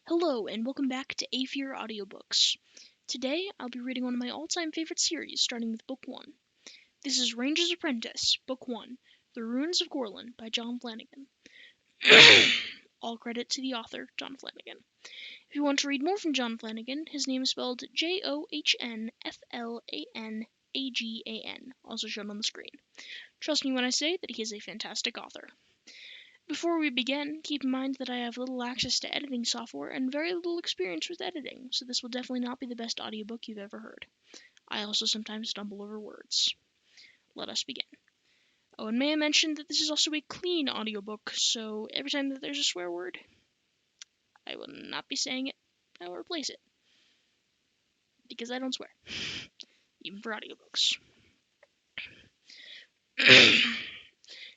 Hello, and welcome back to Afjer Audiobooks. Today, I'll be reading one of my all-time favorite series, starting with Book 1. This is Ranger's Apprentice, Book 1, The Ruins of Gorlan by John Flanagan. All credit to the author, John Flanagan. If you want to read more from John Flanagan, his name is spelled Johnflanagan, also shown on the screen. Trust me when I say that he is a fantastic author. Before we begin, keep in mind that I have little access to editing software and very little experience with editing, so this will definitely not be the best audiobook you've ever heard. I also sometimes stumble over words. Let us begin. Oh, and may I mention that this is also a clean audiobook, so every time that there's a swear word, I will not be saying it. I will replace it. Because I don't swear. Even for audiobooks.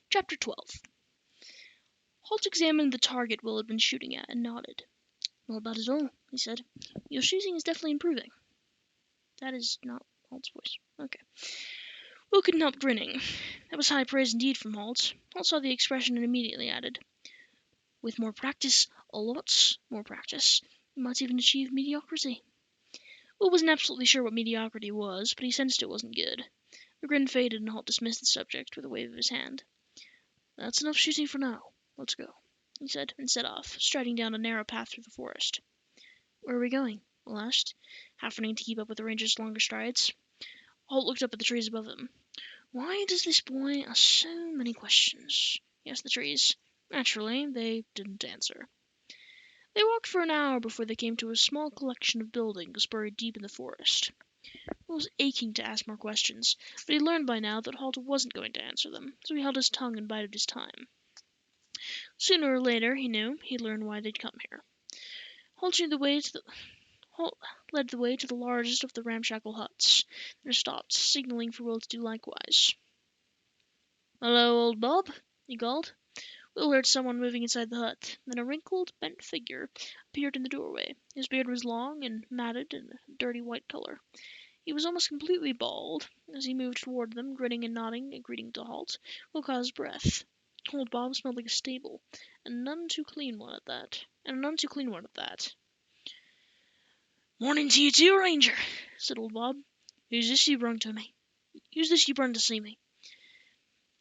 Chapter 12. Holt examined the target Will had been shooting at and nodded. "Not bad at all," he said. "Your shooting is definitely improving." That is not Holt's voice. Okay. Will couldn't help grinning. That was high praise indeed from Holt. Holt saw the expression and immediately added, "With more practice, a lot more practice, you might even achieve mediocrity." Will wasn't absolutely sure what mediocrity was, but he sensed it wasn't good. The grin faded and Holt dismissed the subject with a wave of his hand. "That's enough shooting for now. Let's go," he said, and set off, striding down a narrow path through the forest. "Where are we going?" Will asked, half running to keep up with the ranger's longer strides. Holt looked up at the trees above him. "Why does this boy ask so many questions?" he asked the trees. Naturally, they didn't answer. They walked for an hour before they came to a small collection of buildings buried deep in the forest. Will was aching to ask more questions, but he learned by now that Holt wasn't going to answer them, so he held his tongue and bided his time. Sooner or later, he knew, he'd learn why they'd come here. Holt led the way to the largest of the ramshackle huts, and stopped, signaling for Will to do likewise. "Hello, old Bob," he called. Will heard someone moving inside the hut. Then a wrinkled, bent figure appeared in the doorway. His beard was long and matted and a dirty white color. He was almost completely bald. As he moved toward them, grinning and nodding a greeting to Holt, Will caught his breath. Old Bob smelled like a stable, and none too clean one at that. "Morning to you too, Ranger," said old Bob. Who's this you brung to see me?"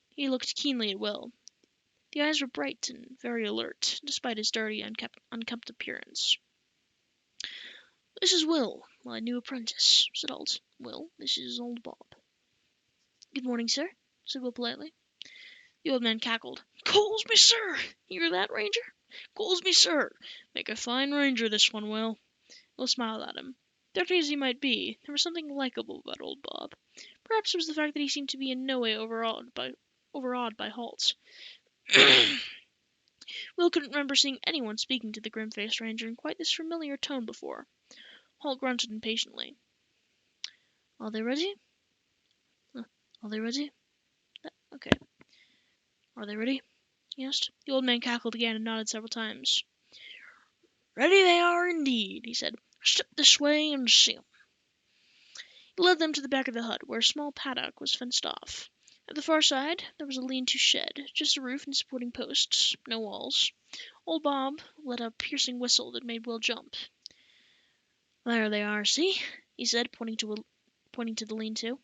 He looked keenly at Will. The eyes were bright and very alert, despite his dirty, unkempt appearance. "This is Will, my new apprentice," said Holt. "Will, this is old Bob." "Good morning, sir," said Will politely. The old man cackled. "Calls me sir! Hear that, Ranger? Calls me sir! Make a fine ranger, this one will." Will smiled at him. Dirty as he might be, there was something likable about old Bob. Perhaps it was the fact that he seemed to be in no way overawed by Holt. Will couldn't remember seeing anyone speaking to the grim-faced ranger in quite this familiar tone before. Holt grunted impatiently. "Are they ready? Are they ready? Okay. Are they ready?" he asked. The old man cackled again and nodded several times. "Ready they are indeed," he said. "Step this way and see 'em." He led them to the back of the hut, where a small paddock was fenced off. At the far side, there was a lean-to shed, just a roof and supporting posts, no walls. Old Bob let out a piercing whistle that made Will jump. "There they are, see?" he said, pointing to the lean-to.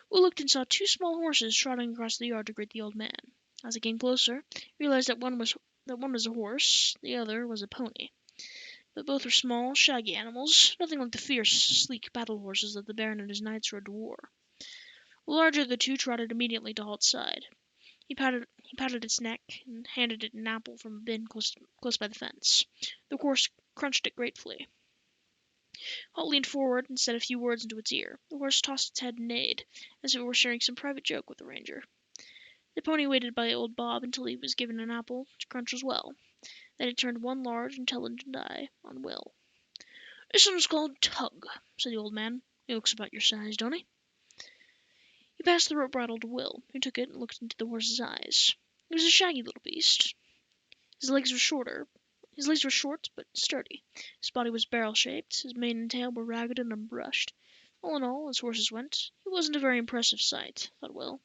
Will looked and saw two small horses trotting across the yard to greet the old man. As he came closer, he realized that one was a horse, the other was a pony. But both were small, shaggy animals, nothing like the fierce, sleek battle horses that the Baron and his knights rode to war. The larger of the two trotted immediately to Holt's side. He patted its neck and handed it an apple from a bin close by the fence. The horse crunched it gratefully. Holt leaned forward and said a few words into its ear. The horse tossed its head and neighed, as if it were sharing some private joke with the ranger. The pony waited by old Bob until he was given an apple to crunch as well. Then it turned one large, intelligent eye on Will. "This one's called Tug," said the old man. "He looks about your size, don't he?" He passed the rope bridle to Will, who took it and looked into the horse's eyes. He was a shaggy little beast. His legs were short but sturdy. His body was barrel-shaped. His mane and tail were ragged and unbrushed. All in all, as horses went, he wasn't a very impressive sight, thought Will.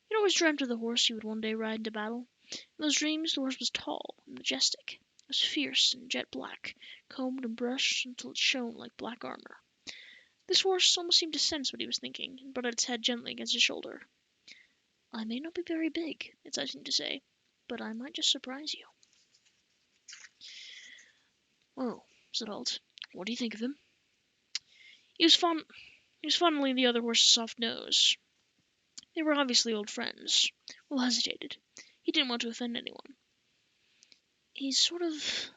He'd always dreamt of the horse he would one day ride into battle. In those dreams, the horse was tall and majestic. was fierce and jet black, combed and brushed until it shone like black armor. This horse almost seemed to sense what he was thinking, and brought its head gently against his shoulder. "I may not be very big," its eyes seemed to say, "but I might just surprise you." "Oh," said Holt. "What do you think of him?" He was fondling the other horse's soft nose. They were obviously old friends. Will hesitated. He didn't want to offend anyone. "He's sort of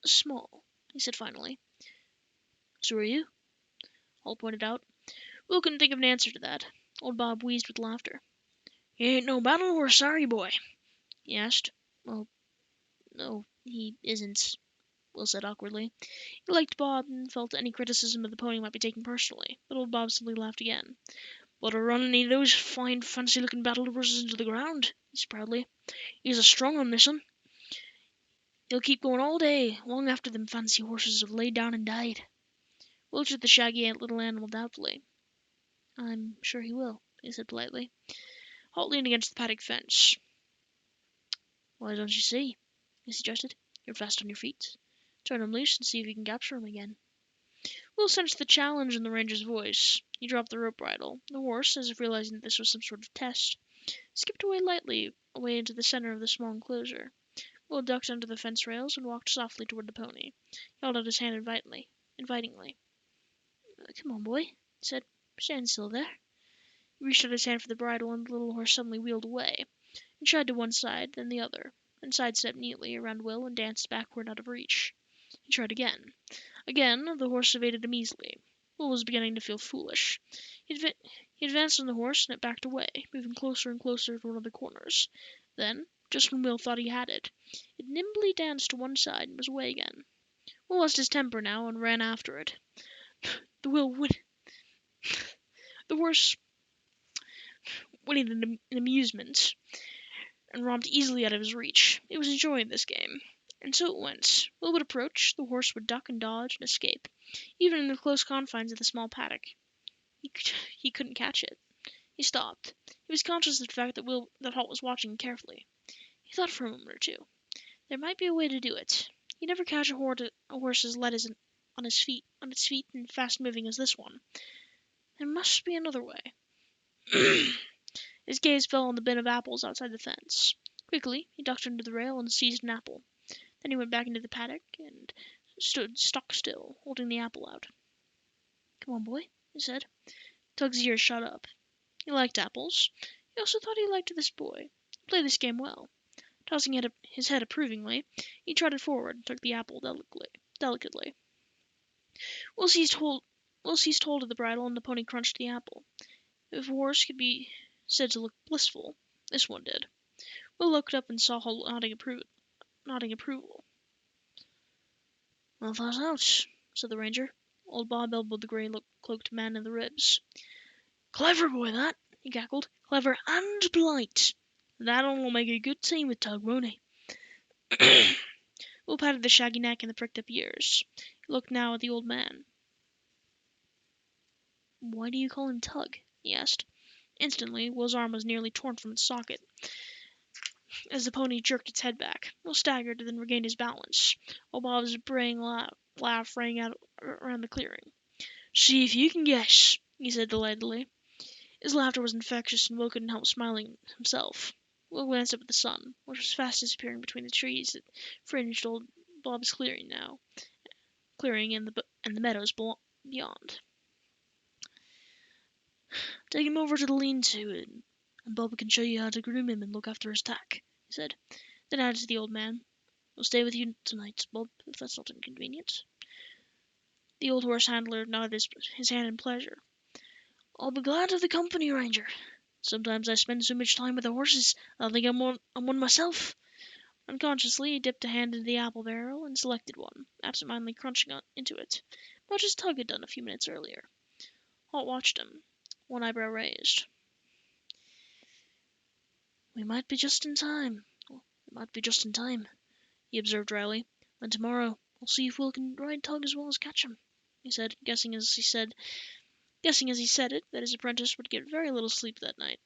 small," he said finally. "So are you," Holt pointed out. Will couldn't think of an answer to that. Old Bob wheezed with laughter. "He ain't no battle horse, are you, boy?" he asked. "Well, no, he isn't," Will said awkwardly. He liked Bob and felt any criticism of the pony might be taken personally, but old Bob simply laughed again. "But to run any of those fine, fancy-looking battle horses into the ground," he said proudly. "He's a strong un, this un. He'll keep going all day, long after them fancy horses have laid down and died." Will looked at the shaggy little animal doubtfully. "I'm sure he will," he said politely. Holt leaned against the paddock fence. "Why don't you see?" he suggested. "You're fast on your feet. Turn him loose and see if you can capture him again." Will sensed the challenge in the ranger's voice. He dropped the rope bridle. The horse, as if realizing that this was some sort of test, skipped lightly away into the center of the small enclosure. Will ducked under the fence rails and walked softly toward the pony. He held out his hand invitingly. "Come on, boy," he said. "Stand still there." He reached out his hand for the bridle, and the little horse suddenly wheeled away. It shied to one side, then the other, and sidestepped neatly around Will and danced backward out of reach. He tried again. Again, the horse evaded him easily. Will was beginning to feel foolish. He advanced on the horse, and it backed away, moving closer and closer to one of the corners. Then, just when Will thought he had it, it nimbly danced to one side and was away again. Will lost his temper now and ran after it. The horse whinnied in amusement and romped easily out of his reach. It was enjoying this game. And so it went. Will would approach, the horse would duck and dodge and escape, even in the close confines of the small paddock. He couldn't catch it. He stopped. He was conscious of the fact that Holt was watching carefully. He thought for a moment or two. There might be a way to do it. He'd never catch a horse as light as on its feet and fast moving as this one. There must be another way. His gaze fell on the bin of apples outside the fence. Quickly, he ducked under the rail and seized an apple. Then he went back into the paddock and stood stock still, holding the apple out. "Come on, boy," he said. Tug's ears shot up. He liked apples. He also thought he liked this boy. He played this game well. Tossing his head approvingly, he trotted forward and took the apple delicately. Will seized hold of the bridle, and the pony crunched the apple. If a horse could be said to look blissful, this one did. Will looked up and saw Holt nodding approval. "Well thought out," said the ranger. Old Bob elbowed the grey-cloaked man in the ribs. "Clever boy, that," he cackled. "Clever and polite. That'll make a good team with Tug, won't he?" Will patted the shaggy neck and the pricked-up ears. He looked now at the old man. "Why do you call him Tug?" he asked. Instantly, Will's arm was nearly torn from its socket as the pony jerked its head back. Will staggered, then regained his balance. Old Bob's braying laugh rang out around the clearing. "See if you can guess," he said delightedly. His laughter was infectious, and Will couldn't help smiling himself. Will glanced up at the sun, which was fast disappearing between the trees that fringed old Bob's clearing and the meadows beyond. "Take him over to the lean-to, and Bob can show you how to groom him and look after his tack," he said. Then added to the old man, "We'll stay with you tonight, Bob, if that's not inconvenient." The old horse handler nodded his hand in pleasure. "I'll be glad of the company, Ranger. Sometimes I spend so much time with the horses I think I'm one myself." Unconsciously, he dipped a hand into the apple barrel and selected one, absentmindedly crunching into it, much as Tug had done a few minutes earlier. Holt watched him, one eyebrow raised. "We might be just in time," he observed dryly. "And tomorrow I'll see if Will can ride Tug as well as catch him," he said, guessing as he said it that his apprentice would get very little sleep that night.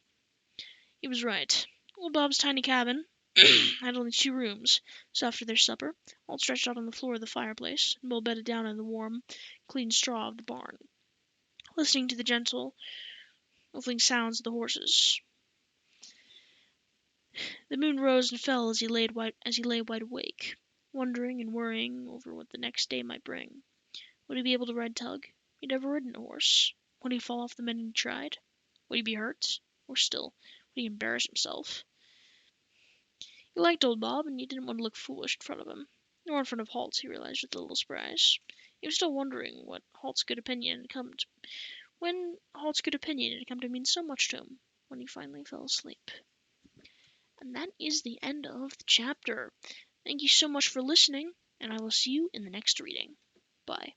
He was right. Old Bob's tiny cabin, had only 2 rooms, so after their supper, Holt stretched out on the floor of the fireplace, and Bill bedded down in the warm, clean straw of the barn, listening to the gentle, muffling sounds of the horses. The moon rose and fell as he lay wide awake, wondering and worrying over what the next day might bring. Would he be able to ride Tug? He'd never ridden a horse. Would he fall off the minute he tried? Would he be hurt? Or still, would he embarrass himself? He liked old Bob, and he didn't want to look foolish in front of him. Nor in front of Holt, he realized with a little surprise. He was still wondering when Holt's good opinion had come to mean so much to him when he finally fell asleep. And that is the end of the chapter. Thank you so much for listening, and I will see you in the next reading. Bye.